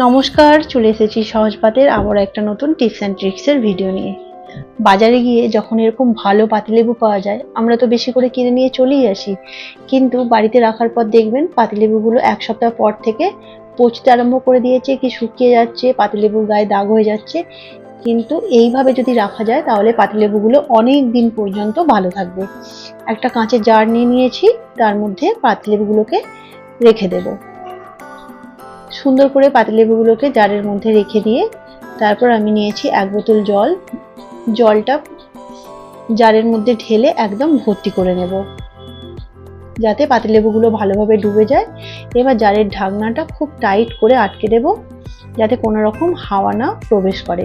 নমস্কার, চলে এসেছি সহজপাতের আবার একটা নতুন টিপস অ্যান্ড ট্রিক্সের ভিডিও নিয়ে। বাজারে গিয়ে যখন এরকম ভালো পাতিলেবু পাওয়া যায় আমরা তো বেশি করে কিনে নিয়ে চলেই আসি, কিন্তু বাড়িতে রাখার পর দেখবেন পাতিলেবুগুলো এক সপ্তাহ পর থেকে পচতে আরম্ভ করে দিয়েছে, কি শুকিয়ে যাচ্ছে, পাতিলেবুর গায়ে দাগ হয়ে যাচ্ছে। কিন্তু এইভাবে যদি রাখা যায় তাহলে পাতিলেবুগুলো অনেক দিন পর্যন্ত ভালো থাকবে। একটা কাঁচের জার নিয়ে নিয়েছি, তার মধ্যে পাতিলেবুগুলোকে রেখে দেবো। সুন্দর করে পাতিলেবুগুলোকে জারের মধ্যে রেখে দিয়ে তারপর আমি নিয়েছি 1 বোতল জল। জলটা জারের মধ্যে ঢেলে একদম ভর্তি করে নেব, যাতে পাতিলেবুগুলো ভালোভাবে ডুবে যায়। এবার জারের ঢাকনাটা খুব টাইট করে আটকে দেব, যাতে কোনো রকম হাওয়া না প্রবেশ করে।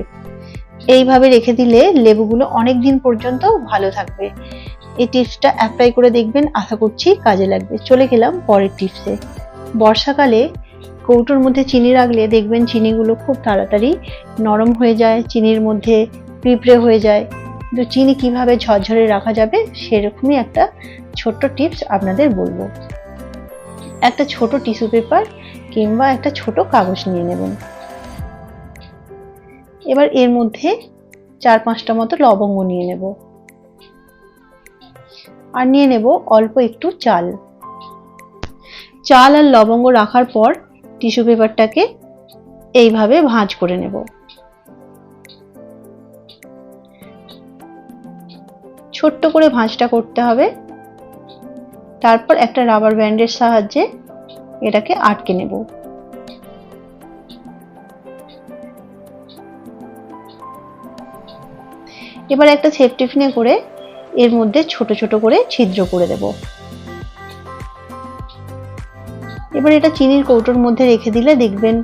এইভাবে রেখে দিলে লেবুগুলো অনেক দিন পর্যন্ত ভালো থাকবে। এই টিপসটা অ্যাপ্লাই করে দেখবেন, আশা করছি কাজে লাগবে। চলে গেলাম পরের টিপসে। বর্ষাকালে কৌটোর মধ্যে চিনি রাখলে দেখবেন চিনিগুলো খুব তাড়াতাড়ি নরম হয়ে যায়, চিনির মধ্যে পিঁপড়ে হয়ে যায়। তো চিনি কিভাবে ঝরঝরে রাখা যাবে সেরকমই একটা ছোট্ট টিপস আপনাদের বলবো। একটা ছোট টিস্যু পেপার কিংবা একটা ছোট কাগজ নিয়ে নেবেন। এবার এর মধ্যে 4-5টা মতো লবঙ্গ নিয়ে নেব, আর নিয়ে নেব অল্প একটু চাল। চাল আর লবঙ্গ রাখার পর টিস্যু পেপারটাকে এইভাবে ভাঁজ করে নেব। ছোট্ট করে ভাঁজটা করতে হবে। তারপর একটা রাবার ব্যান্ডের সাহায্যে এটাকে আটকে নেব। এবার একটা সেফটি পিনে করে এর মধ্যে ছোট ছোট করে ছিদ্র করে দেব। এবার এটা চিনির কৌটোর মধ্যে রেখে দিলে দেখবেন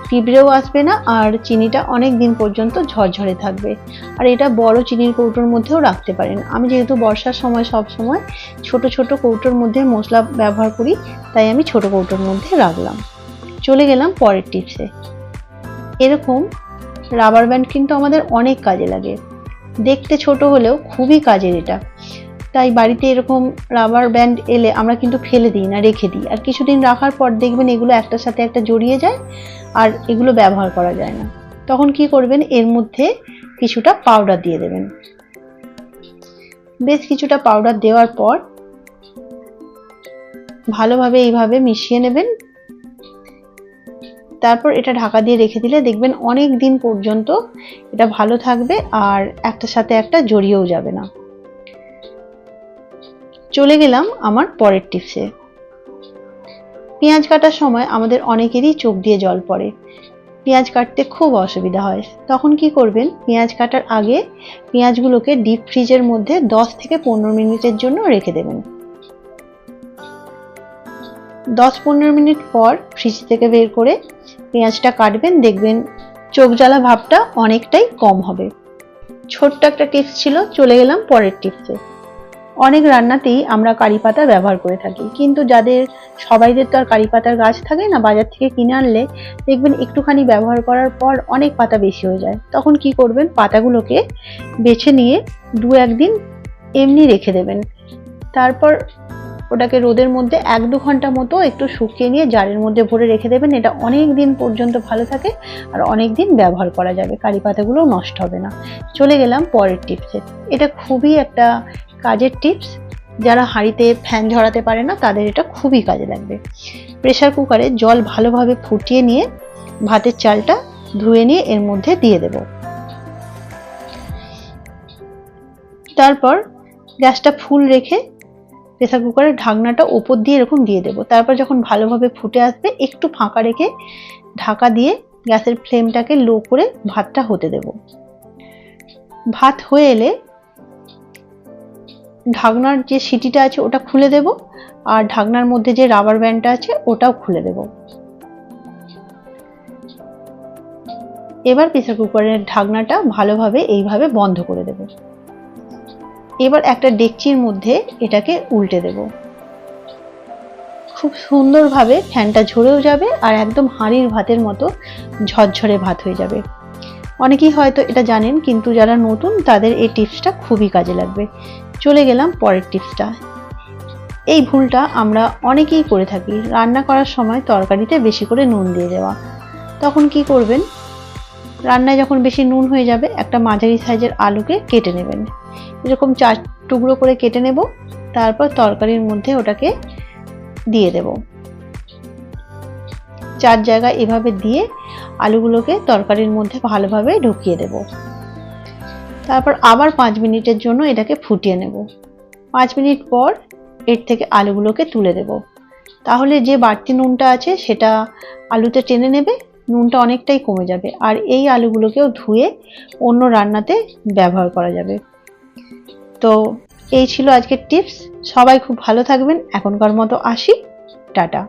পিঁপড়েও আসবে না, আর চিনিটা অনেক দিন পর্যন্ত ঝরঝরে থাকবে। আর এটা বড় চিনির কৌটোর মধ্যেও রাখতে পারেন। আমি যেহেতু বর্ষার সময় সব সময় ছোট ছোট কৌটোর মধ্যে মশলা ব্যবহার করি, তাই আমি ছোট কৌটোর মধ্যে রাখলাম। চলে গেলাম পরের টিপসে। এরকম রাবার ব্যান্ড কিন্তু আমাদের অনেক কাজে লাগে। দেখতে ছোট হলেও খুবই কাজের এটা। তাই বাড়িতে এরকম রাবার ব্যান্ড এলে আমরা কিন্তু ফেলে দিই না, রেখে দিই। আর কিছুদিন রাখার পর দেখবেন এগুলো একটার সাথে একটা জড়িয়ে যায়, আর এগুলো ব্যবহার করা যায় না। তখন কি করবেন, এর মধ্যে কিছুটা পাউডার দিয়ে দেবেন। বেশ কিছুটা পাউডার দেওয়ার পর ভালোভাবে এইভাবে মিশিয়ে নেবেন। তারপর এটা ঢাকা দিয়ে রেখে দিলে দেখবেন অনেক দিন পর্যন্ত এটা ভালো থাকবে, আর একটার সাথে একটা জড়িয়েও যাবে না। চলে গেলাম আমার পরের টিপসে। পেঁয়াজ কাটার সময় আমাদের অনেকেরই চোখ দিয়ে জল পড়ে, পেঁয়াজ কাটতে খুব অসুবিধা হয়। তখন কি করবেন, পেঁয়াজ কাটার আগে পেঁয়াজগুলোকে ডিপ ফ্রিজের মধ্যে 10 থেকে 15 মিনিটের জন্য রেখে দেবেন। 10-15 মিনিট পর ফ্রিজ থেকে বের করে পেঁয়াজটা কাটবেন, দেখবেন চোখ জ্বালা ভাবটা অনেকটাই কম হবে। ছোট্ট একটা টিপস ছিল। চলে গেলাম পরের টিপসে। অনেক রান্নাতেই আমরা কারি পাতা ব্যবহার করে থাকি, কিন্তু সবাইদের তো আর কারি পাতার গাছ থাকে না। বাজার থেকে কিনে আনলে দেখবেন একটুখানি ব্যবহার করার পর অনেক পাতা বেশি হয়ে যায়। তখন কি করবেন, পাতাগুলোকে বেছে নিয়ে 2-1 দিন এমনি রেখে দেবেন। তারপর ওটাকে রোদের মধ্যে 1-2 ঘন্টা মতো একটু শুকিয়ে নিয়ে জারের মধ্যে ভরে রেখে দেবেন। এটা অনেক দিন পর্যন্ত ভালো থাকে, আর অনেক দিন ব্যবহার করা যাবে, কারি পাতাগুলো নষ্ট হবে না। চলে গেলাম পরের টিপসে। এটা খুবই একটা কাজের টিপস। যারা হাঁড়িতে ফ্যান ঝরাতে পারে না তাদের এটা খুবই কাজে লাগবে। প্রেসার কুকারে জল ভালোভাবে ফুটিয়ে নিয়ে ভাতের চালটা ধুয়ে নিয়ে এর মধ্যে দিয়ে দেব। তারপর গ্যাসটা ফুল রেখে প্রেসার কুকারের ঢাকনাটা উপর দিয়ে এরকম দিয়ে দেব। তারপর যখন ভালোভাবে ফুটে আসবে একটু ফাঁকা রেখে ঢাকা দিয়ে গ্যাসের ফ্লেমটাকে লো করে ভাতটা হতে দেব। ভাত হয়ে এলে ঢাকনার যে সিটিটা আছে ওটা খুলে দেব, আর ঢাকনার মধ্যে যে রাবার ব্যান্ডটা আছে ওটাও খুলে দেব। এবার প্রেসার কুকারের ঢাকনাটা ভালোভাবে এইভাবে বন্ধ করে দেব। এবার একটা ডেকচির মধ্যে এটাকে উল্টে দেব। খুব সুন্দরভাবে ফ্যানটা ঝরেও যাবে, আর একদম হাঁড়ির ভাতের মতো ঝরঝরে ভাত হয়ে যাবে। অনেকেই হয়তো এটা জানেন, কিন্তু যারা নতুন তাদের এই টিপসটা খুবই কাজে লাগবে। চলে গেলাম পরের টিপসটা। এই ভুলটা আমরা অনেকেই করে থাকি, রান্না করার সময় তরকারিতে বেশি করে নুন দিয়ে দেওয়া। তখন কি করবেন, রান্নায় যখন বেশি নুন হয়ে যাবে একটা মাঝারি সাইজের আলুকে কেটে নেবেন। এরকম 4 টুকরো করে কেটে নেব, তারপর তরকারির মধ্যে ওটাকে দিয়ে দেব। 4 জায়গায় এভাবে দিয়ে আলুগুলোকে তরকারির মধ্যে ভালোভাবে ঢুকিয়ে দেব। তারপর আবার 5 মিনিটের জন্য এটাকে ফুটিয়ে নেব। 5 মিনিট পর এর থেকে আলুগুলোকে তুলে দেব। তাহলে যে বাড়তি নুনটা আছে সেটা আলুতে টেনে নেবে, নুনটা অনেকটাই কমে যাবে, আর এই আলুগুলোকেও ধুয়ে অন্য রান্নাতে ব্যবহার করা যাবে। তো এই ছিল আজকের টিপস। সবাই খুব ভালো থাকবেন। এখনকার মতো আসি, টাটা।